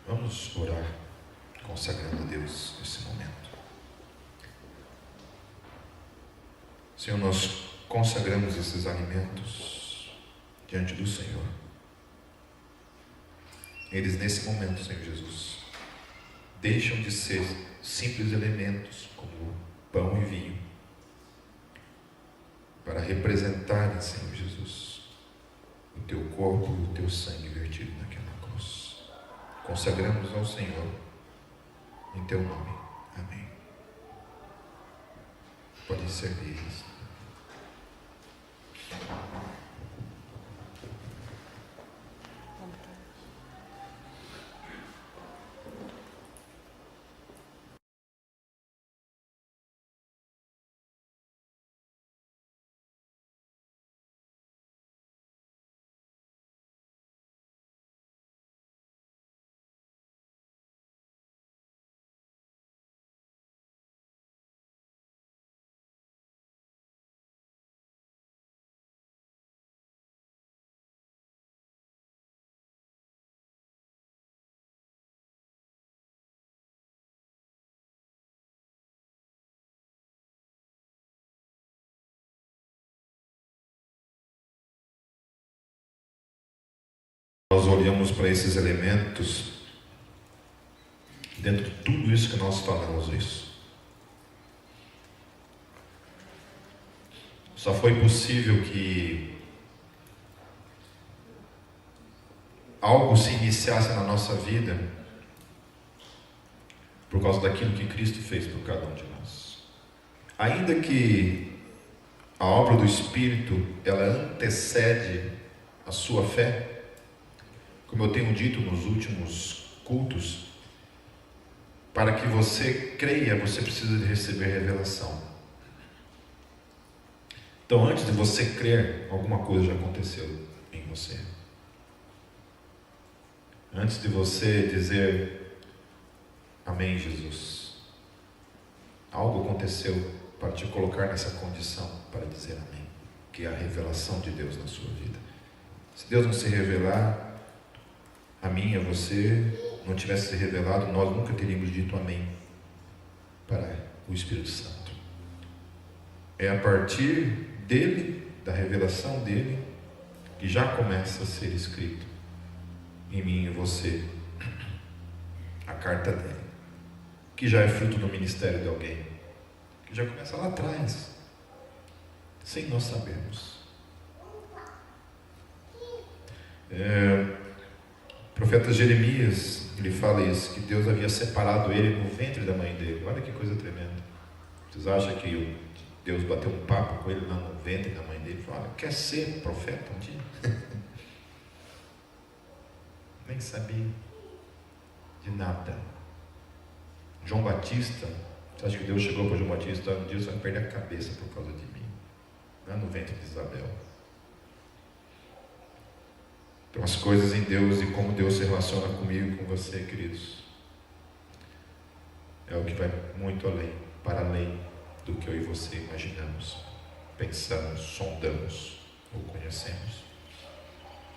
Vamos orar, consagrando a Deus nesse momento. Senhor, nós consagramos esses alimentos diante do Senhor. Eles nesse momento, Senhor Jesus, deixam de ser simples elementos como pão e vinho, para representarem, Senhor Jesus, o Teu corpo e o Teu sangue vertido naquela cruz. Consagramos ao Senhor, em Teu nome. Amém. Pode servir isso. Nós olhamos para esses elementos, dentro de tudo isso que nós falamos, só foi possível que algo se iniciasse na nossa vida por causa daquilo que Cristo fez por cada um de nós. Ainda que a obra do Espírito, ela antecede a sua fé, como eu tenho dito nos últimos cultos, Para que você creia, você precisa de receber revelação. Então, antes de você crer, alguma coisa já aconteceu em você. Antes de você dizer amém, Jesus, algo aconteceu para te colocar nessa condição para dizer amém, que é a revelação de Deus na sua vida. Se Deus não se revelar a mim e a você, não tivesse se revelado, nós nunca teríamos dito amém para o Espírito Santo. É a partir dele, da revelação dele, que já começa a ser escrito em mim e você a carta dele, que já é fruto do ministério de alguém, que já começa lá atrás, sem nós sabermos. O profeta Jeremias, ele fala isso, que Deus havia separado ele no ventre da mãe dele. Olha que coisa tremenda. Vocês acham que Deus bateu um papo com ele lá no ventre da mãe dele e falou: quer ser profeta um dia? Nem sabia de nada. João Batista, você acha que Deus chegou para João Batista: um dia você vai perder a cabeça por causa de mim, lá no ventre de Isabel. Então, as coisas em Deus e como Deus se relaciona comigo e com você, queridos, é o que vai muito além, para além do que eu e você imaginamos, pensamos, sondamos ou conhecemos.